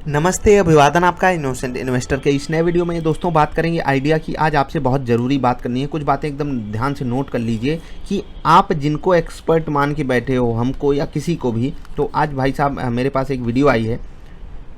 नमस्ते, अभिवादन आपका इनोसेंट इन्वेस्टर के इस नए वीडियो में दोस्तों बात करेंगे आइडिया की। आज आपसे बहुत ज़रूरी बात करनी है। कुछ बातें एकदम ध्यान से नोट कर लीजिए कि आप जिनको एक्सपर्ट मान के बैठे हो, हमको या किसी को भी, तो आज भाई साहब मेरे पास एक वीडियो आई है,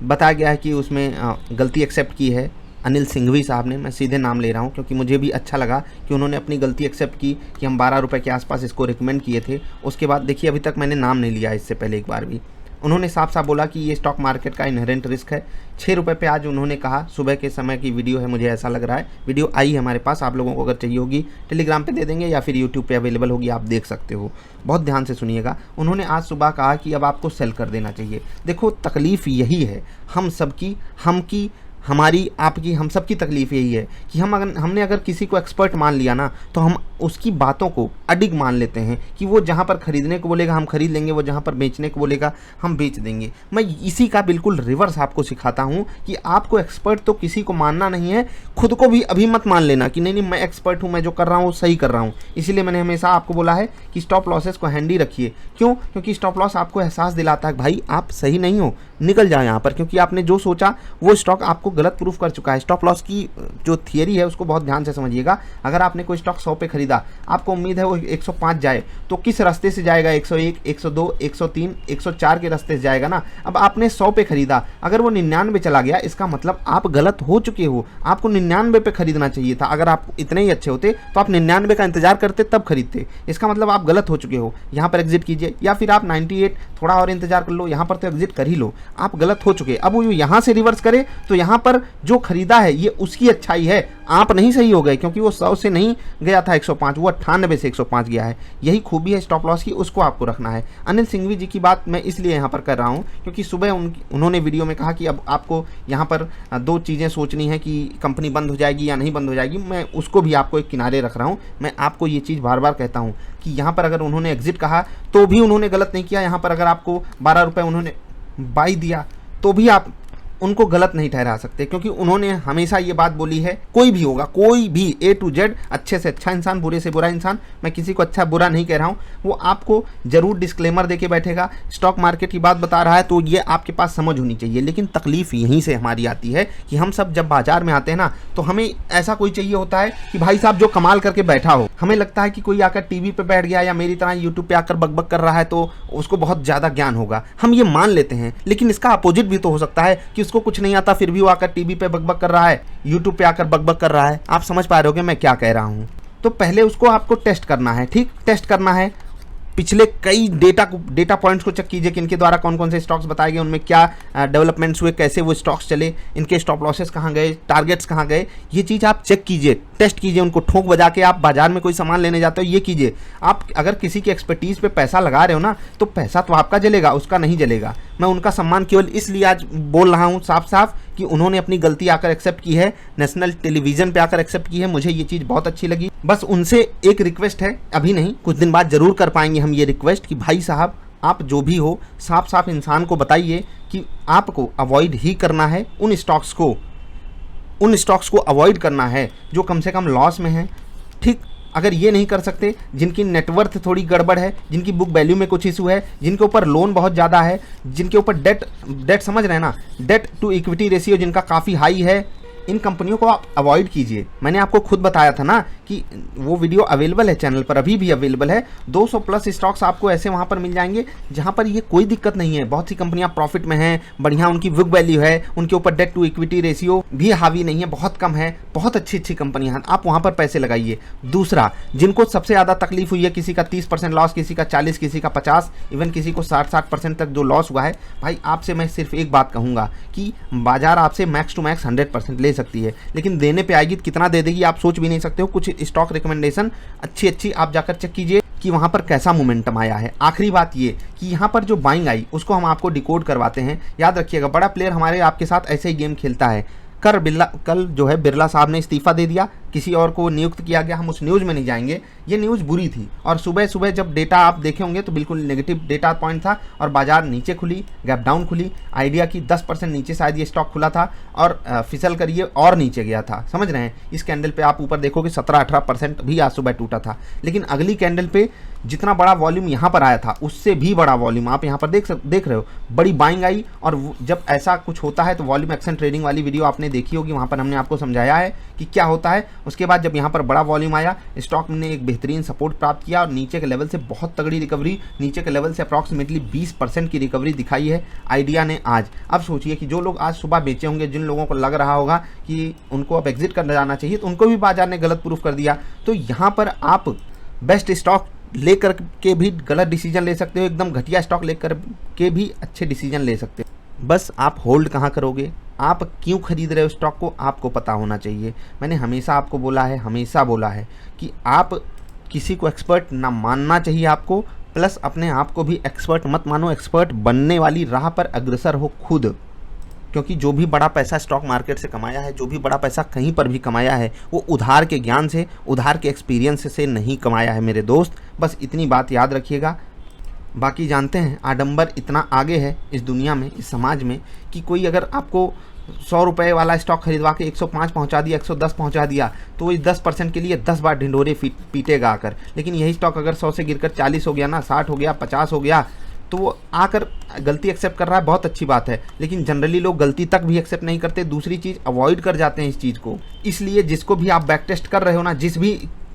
बताया गया है कि उसमें गलती एक्सेप्ट की है अनिल सिंघवी साहब ने। मैं सीधे नाम ले रहा हूँ क्योंकि मुझे भी अच्छा लगा कि उन्होंने अपनी गलती एक्सेप्ट की कि हम 12 रुपये के आसपास इसको रिकमेंड किए थे। उसके बाद देखिए, अभी तक मैंने नाम नहीं लिया इससे पहले एक बार भी। उन्होंने साफ साफ बोला कि ये स्टॉक मार्केट का इनहेरेंट रिस्क है। 6 रुपये पे आज उन्होंने कहा, सुबह के समय की वीडियो है, मुझे ऐसा लग रहा है। वीडियो आई है हमारे पास, आप लोगों को अगर चाहिए होगी टेलीग्राम पे दे देंगे या फिर यूट्यूब पे अवेलेबल होगी, आप देख सकते हो। बहुत ध्यान से सुनिएगा। उन्होंने आज सुबह कहा कि अब आपको सेल कर देना चाहिए। देखो, तकलीफ़ यही है हम सबकी, हमकी, हमारी, आपकी, हम सब की तकलीफ़ यही है कि हमने अगर किसी को एक्सपर्ट मान लिया ना, तो हम उसकी बातों को अडिग मान लेते हैं कि वो जहाँ पर ख़रीदने को बोलेगा हम ख़रीद लेंगे, वो जहाँ पर बेचने को बोलेगा हम बेच देंगे। मैं इसी का बिल्कुल रिवर्स आपको सिखाता हूँ कि आपको एक्सपर्ट तो किसी को मानना नहीं है, खुद को भी अभी मत मान लेना कि नहीं मैं एक्सपर्ट हूँ, मैं जो कर रहा हूँ सही कर रहा हूँ। इसीलिए मैंने हमेशा आपको बोला है कि स्टॉप लॉसेस को हैंडी रखिए। क्यों? क्योंकि स्टॉप लॉस आपको एहसास दिलाता है भाई आप सही नहीं हो, निकल जाओ यहाँ पर, क्योंकि आपने जो सोचा वो स्टॉक आपको गलत प्रूफ कर चुका है। स्टॉप लॉस की जो थियरी है उसको बहुत ध्यान से समझिएगा। अगर आपने कोई स्टॉक 100 पे खरीदा, आपको उम्मीद है वो 105 जाए, तो किस रास्ते से जाएगा? 101, 102, 103, 104 के रास्ते से जाएगा ना। अब आपने 100 पे खरीदा, अगर वो 99 चला गया, इसका मतलब आप गलत हो चुके हो। आपको 99 पे खरीदना चाहिए था। अगर आप इतने ही अच्छे होते तो आप 99 का इंतजार करते तब खरीदते। इसका मतलब आप गलत हो चुके हो। यहाँ पर एग्जिट कीजिए, या फिर आप 98 थोड़ा और इंतजार कर लो, यहाँ पर तो एग्जिट कर ही लो। आप गलत हो चुके। अब वो यहाँ से रिवर्स करे तो यहाँ पर जो खरीदा है ये उसकी अच्छाई है, आप नहीं सही हो गए, क्योंकि वो 100 से नहीं गया था 105, वो 98 से 105 गया है। यही खूबी है स्टॉप लॉस की, उसको आपको रखना है। अनिल सिंघवी जी की बात मैं इसलिए यहाँ पर कर रहा हूँ क्योंकि सुबह उन्होंने वीडियो में कहा कि अब आपको यहाँ पर 2 चीज़ें सोचनी है कि कंपनी बंद हो जाएगी या नहीं बंद हो जाएगी। मैं उसको भी आपको एक किनारे रख रहा हूँ। मैं आपको ये चीज़ बार बार कहता हूँ कि यहाँ पर अगर उन्होंने एग्जिट कहा तो भी उन्होंने गलत नहीं किया। यहाँ पर अगर आपको 12 रुपये उन्होंने बाई दिया तो भी आप उनको गलत नहीं ठहरा सकते, क्योंकि उन्होंने हमेशा ये बात बोली है, कोई भी होगा, कोई भी A to Z, अच्छे से अच्छा इंसान, बुरे से बुरा इंसान, मैं किसी को अच्छा बुरा नहीं कह रहा हूँ, वो आपको जरूर डिस्क्लेमर देके बैठेगा। स्टॉक मार्केट की बात बता रहा है तो ये आपके पास समझ होनी चाहिए। लेकिन तकलीफ यहीं से हमारी आती है कि हम सब जब बाजार में आते हैं ना, तो हमें ऐसा कोई चाहिए होता है कि भाई साहब जो कमाल करके बैठा हो। हमें लगता है कि कोई आकर टीवी पे बैठ गया या मेरी तरह यूट्यूब पे आकर बकबक कर रहा है तो उसको बहुत ज़्यादा ज्ञान होगा, हम ये मान लेते हैं। लेकिन इसका अपोजिट भी तो हो सकता है कि उसको कुछ नहीं आता, फिर भी वो आकर टीवी पे बकबक कर रहा है, यूट्यूब पे आकर बकबक कर रहा है। आप समझ पा रहे होगे मैं क्या कह रहा हूं। तो पहले उसको आपको टेस्ट करना है, ठीक, टेस्ट करना है। पिछले कई डेटा पॉइंट्स को चेक कीजिए कि इनके द्वारा कौन कौन से स्टॉक्स बताए गए, उनमें क्या डेवलपमेंट्स हुए, कैसे वो स्टॉक्स चले, इनके स्टॉप लॉसेस कहाँ गए, टारगेट्स कहाँ गए। ये चीज़ आप चेक कीजिए, टेस्ट कीजिए। उनको ठोक बजा के आप बाजार में कोई सामान लेने जाते हो, ये कीजिए। आप अगर किसी की एक्सपर्टीज़ पे पैसा लगा रहे हो ना, तो पैसा तो आपका जलेगा, उसका नहीं जलेगा। मैं उनका सम्मान केवल इसलिए आज बोल रहा हूँ साफ साफ कि उन्होंने अपनी गलती आकर एक्सेप्ट की है, नेशनल टेलीविज़न पे आकर एक्सेप्ट की है। मुझे ये चीज़ बहुत अच्छी लगी। बस उनसे एक रिक्वेस्ट है, अभी नहीं, कुछ दिन बाद जरूर कर पाएंगे हम ये रिक्वेस्ट कि भाई साहब आप जो भी हो, साफ साफ इंसान को बताइए कि आपको अवॉइड ही करना है उन स्टॉक्स को अवॉइड करना है जो कम से कम लॉस में है, ठीक। अगर ये नहीं कर सकते, जिनकी नेटवर्थ थोड़ी गड़बड़ है, जिनकी बुक वैल्यू में कुछ इशू है, जिनके ऊपर लोन बहुत ज़्यादा है, जिनके ऊपर डेट समझ रहे हैं ना, डेट टू इक्विटी रेशियो जिनका काफ़ी हाई है, इन कंपनियों को आप अवॉइड कीजिए। मैंने आपको खुद बताया था ना कि वो वीडियो अवेलेबल है चैनल पर, अभी भी अवेलेबल है। 200 प्लस स्टॉक्स आपको ऐसे वहाँ पर मिल जाएंगे जहाँ पर ये कोई दिक्कत नहीं है। बहुत सी कंपनियाँ प्रॉफिट में हैं, बढ़िया उनकी बुक वैल्यू है, उनके ऊपर डेट टू इक्विटी रेशियो भी हावी नहीं है, बहुत कम है, बहुत अच्छी कंपनियाँ हैं, आप वहाँ पर पैसे लगाइए। दूसरा, जिनको सबसे ज़्यादा तकलीफ हुई है, किसी का 30% लॉस, किसी का 40, किसी का 50, इवन किसी को 60% तक जो लॉस हुआ है, भाई आपसे मैं सिर्फ एक बात कहूँगा कि बाजार आपसे मैक्स टू मैक्स 100% ले सकती है, लेकिन देने पे आएगी तो कितना दे देगी आप सोच भी नहीं सकते हो। कुछ स्टॉक रिकमेंडेशन अच्छी आप जाकर चेक कीजिए कि वहाँ पर कैसा मोमेंटम आया है। आखिरी बात ये कि यहाँ पर जो बाइंग आई उसको हम आपको डिकोड करवाते हैं। याद रखिएगा, बड़ा प्लेयर हमारे आपके साथ ऐसे ही गेम खेलता है। कल जो है बिरला साहब ने इस्तीफ़ा दे दिया, किसी और को नियुक्त किया गया। हम उस न्यूज़ में नहीं जाएंगे, ये न्यूज़ बुरी थी। और सुबह सुबह जब डेटा आप देखे होंगे तो बिल्कुल नेगेटिव डेटा पॉइंट था और बाजार नीचे खुली, गैप डाउन खुली। आइडिया की 10% नीचे शायद ये स्टॉक खुला था और फिसल कर ये और नीचे गया था, समझ रहे हैं। इस कैंडल पे आप ऊपर देखोगे 17-18% भी आज सुबह टूटा था, लेकिन अगली कैंडल पे जितना बड़ा वॉल्यूम यहाँ पर आया था उससे भी बड़ा वॉल्यूम आप यहाँ पर देख रहे हो, बड़ी बाइंग आई। और जब ऐसा कुछ होता है तो वॉल्यूम एक्शन ट्रेडिंग वाली वीडियो आपने देखी होगी, वहाँ पर हमने आपको समझाया है कि क्या होता है। उसके बाद जब यहाँ पर बड़ा वॉल्यूम आया, स्टॉक ने एक बेहतरीन सपोर्ट प्राप्त किया और नीचे के लेवल से बहुत तगड़ी रिकवरी, नीचे के लेवल से अप्रॉक्सीमेटली 20% की रिकवरी दिखाई है आइडिया ने आज। अब सोचिए कि जो लोग आज सुबह बेचे होंगे, जिन लोगों को लग रहा होगा कि उनको अब एग्जिट करना जाना चाहिए, तो उनको भी बाजार ने गलत प्रूफ कर दिया। तो यहाँ पर आप बेस्ट स्टॉक लेकर के भी गलत डिसीजन ले सकते हो, एकदम घटिया स्टॉक लेकर के भी अच्छे डिसीजन ले सकते हो। बस आप होल्ड कहाँ करोगे, आप क्यों खरीद रहे हो स्टॉक को, आपको पता होना चाहिए। मैंने हमेशा आपको बोला है, हमेशा बोला है कि आप किसी को एक्सपर्ट ना मानना चाहिए आपको, प्लस अपने आप को भी एक्सपर्ट मत मानो। एक्सपर्ट बनने वाली राह पर अग्रसर हो खुद, क्योंकि जो भी बड़ा पैसा स्टॉक मार्केट से कमाया है, जो भी बड़ा पैसा कहीं पर भी कमाया है, वो उधार के ज्ञान से, उधार के एक्सपीरियंस से नहीं कमाया है मेरे दोस्त। बस इतनी बात याद रखिएगा। बाकी जानते हैं आडंबर इतना आगे है इस दुनिया में, इस समाज में, कि कोई अगर आपको 100 रुपये वाला स्टॉक खरीदवा के 105 पहुंचा दिया, 110 पहुंचा दिया, तो वो इस 10% के लिए 10 बार ढिंढोरे पीटेगा आकर। लेकिन यही स्टॉक अगर 100 से गिरकर 40 हो गया ना, 60 हो गया, 50 हो गया, तो वो आकर गलती एक्सेप्ट कर रहा है, बहुत अच्छी बात है। लेकिन जनरली लोग गलती तक भी एक्सेप्ट नहीं करते, दूसरी चीज़ अवॉइड कर जाते हैं इस चीज़ को। इसलिए जिसको भी आप बैक टेस्ट कर रहे हो ना, जिस भी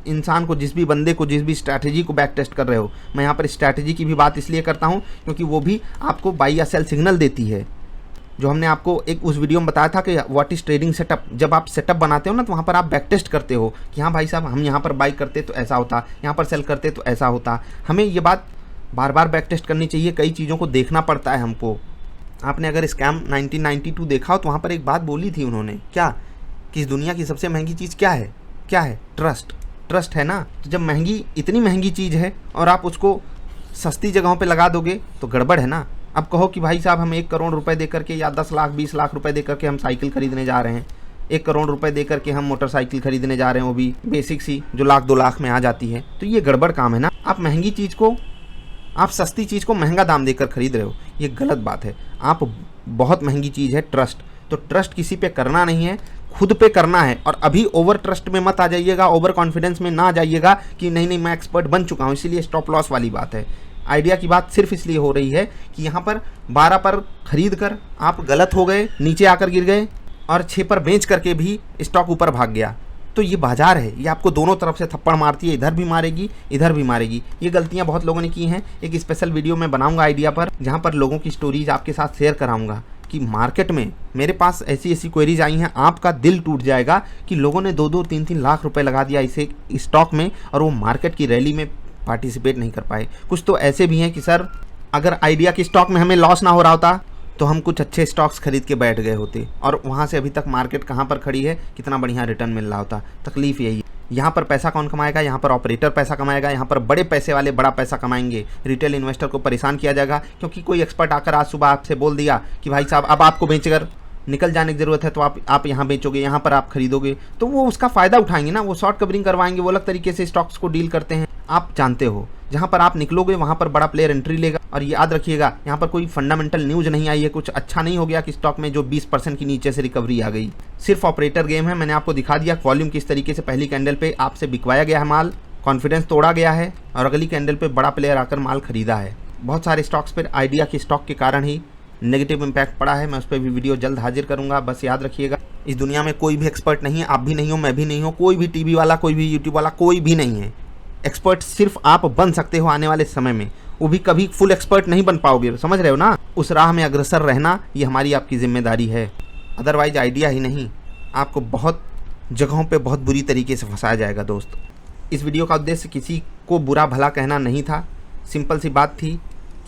इंसान को, जिस भी बंदे को, जिस भी स्ट्रैटेजी को बैक टेस्ट कर रहे हो, मैं यहाँ पर स्ट्रैटेजी की भी बात इसलिए करता हूँ क्योंकि वो भी आपको बाई या सेल सिग्नल देती है। जो हमने आपको एक उस वीडियो में बताया था कि व्हाट इज ट्रेडिंग सेटअप। जब आप सेटअप बनाते हो ना, तो वहाँ पर आप बैक टेस्ट करते हो कि हाँ भाई साहब, हम यहाँ पर बाई करते तो ऐसा होता, यहाँ पर सेल करते तो ऐसा होता। हमें ये बात बार बार बैक टेस्ट करनी चाहिए, कई चीज़ों को देखना पड़ता है हमको। आपने अगर स्कैम 1992 देखा हो तो वहाँ पर एक बात बोली थी उन्होंने, क्या कि इस दुनिया की सबसे महंगी चीज़ क्या है, क्या है? ट्रस्ट है ना। तो जब महंगी, इतनी महंगी चीज़ है और आप उसको सस्ती जगहों पे लगा दोगे तो गड़बड़ है ना। अब कहो कि भाई साहब हम 1 करोड़ रुपए दे करके या 10 लाख 20 लाख रुपए दे करके हम साइकिल खरीदने जा रहे हैं, 1 करोड़ रुपए दे करके हम मोटरसाइकिल खरीदने जा रहे हैं, वो भी बेसिक सी जो 1-2 लाख में आ जाती है, तो ये गड़बड़ काम है ना। आप महंगी चीज़ को, आप सस्ती चीज़ को महंगा दाम देकर खरीद रहे हो, ये गलत बात है। आप बहुत महंगी चीज़ है ट्रस्ट, तो ट्रस्ट किसी पे करना नहीं है, खुद पे करना है। और अभी ओवर ट्रस्ट में मत आ जाइएगा, ओवर कॉन्फिडेंस में ना आ जाइएगा कि नहीं मैं एक्सपर्ट बन चुका हूँ, इसीलिए स्टॉप लॉस वाली बात है। आइडिया की बात सिर्फ इसलिए हो रही है कि यहाँ पर 12 पर खरीद कर आप गलत हो गए, नीचे आकर गिर गए, और 6 पर बेच करके भी स्टॉक ऊपर भाग गया। तो ये बाजार है, ये आपको दोनों तरफ से थप्पड़ मारती है, इधर भी मारेगी, इधर भी मारेगी। ये गलतियां बहुत लोगों ने की हैं। एक स्पेशल वीडियो मैं बनाऊंगा आइडिया पर, जहां पर लोगों की स्टोरीज आपके साथ शेयर कराऊंगा कि मार्केट में मेरे पास ऐसी ऐसी क्वेरीज आई हैं, आपका दिल टूट जाएगा कि लोगों ने 2-2, 3-3 लाख रुपए लगा दिया इसे स्टॉक में, और वो मार्केट की रैली में पार्टिसिपेट नहीं कर पाए। कुछ तो ऐसे भी हैं कि सर अगर आइडिया की स्टॉक में हमें लॉस ना हो रहा होता तो हम कुछ अच्छे स्टॉक्स खरीद के बैठ गए होते, और वहाँ से अभी तक मार्केट कहाँ पर खड़ी है, कितना बढ़िया रिटर्न मिल रहा होता। तकलीफ यही है। यहाँ पर पैसा कौन कमाएगा? यहाँ पर ऑपरेटर पैसा कमाएगा, यहाँ पर बड़े पैसे वाले बड़ा पैसा कमाएंगे। रिटेल इन्वेस्टर को परेशान किया जाएगा क्योंकि कोई एक्सपर्ट आकर आज सुबह आपसे बोल दिया कि भाई साहब अब आपको बेचकर निकल जाने की ज़रूरत है, तो आप यहाँ बेचोगे, यहाँ पर आप खरीदोगे, तो वो उसका फ़ायदा उठाएंगे ना, वो शॉर्ट कवरिंग करवाएंगे, वो अलग तरीके से स्टॉक्स को डील करते हैं। आप जानते हो जहाँ पर आप निकलोगे वहाँ पर बड़ा प्लेयर एंट्री लेगा। और याद रखिएगा, यहाँ पर कोई फंडामेंटल न्यूज़ नहीं आई है, कुछ अच्छा नहीं हो गया कि स्टॉक में जो 20% की नीचे से रिकवरी आ गई। सिर्फ ऑपरेटर गेम है। मैंने आपको दिखा दिया वॉल्यूम किस तरीके से पहली कैंडल पे आपसे बिकवाया गया है माल, कॉन्फिडेंस तोड़ा गया है, और अगली कैंडल पे बड़ा प्लेयर आकर माल खरीदा है। बहुत सारे स्टॉक्स पर आइडिया के स्टॉक के कारण ही नेगेटिव इम्पैक्ट पड़ा है। मैं उस पर भी वीडियो जल्द हाजिर करूंगा। बस याद रखिएगा, इस दुनिया में कोई भी एक्सपर्ट नहीं है, आप भी नहीं हो, मैं भी नहीं हूँ, कोई भी टीवी वाला, कोई भी यूट्यूब वाला, कोई भी नहीं है। एक्सपर्ट सिर्फ आप बन सकते हो आने वाले समय में, वो भी कभी फुल एक्सपर्ट नहीं बन पाओगे, समझ रहे हो ना। उस राह में अग्रसर रहना ये हमारी आपकी जिम्मेदारी है। अदरवाइज आइडिया ही नहीं, आपको बहुत जगहों पे बहुत बुरी तरीके से फंसाया जाएगा दोस्त। इस वीडियो का उद्देश्य किसी को बुरा भला कहना नहीं था, सिंपल सी बात थी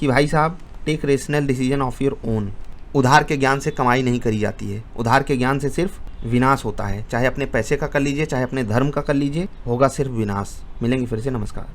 कि भाई साहब take rational decision of your own. उधार के ज्ञान से कमाई नहीं करी जाती है, उधार के ज्ञान से सिर्फ विनाश होता है। चाहे अपने पैसे का कर लीजिए, चाहे अपने धर्म का कर लीजिए, होगा सिर्फ विनाश। मिलेंगे फिर से, नमस्कार।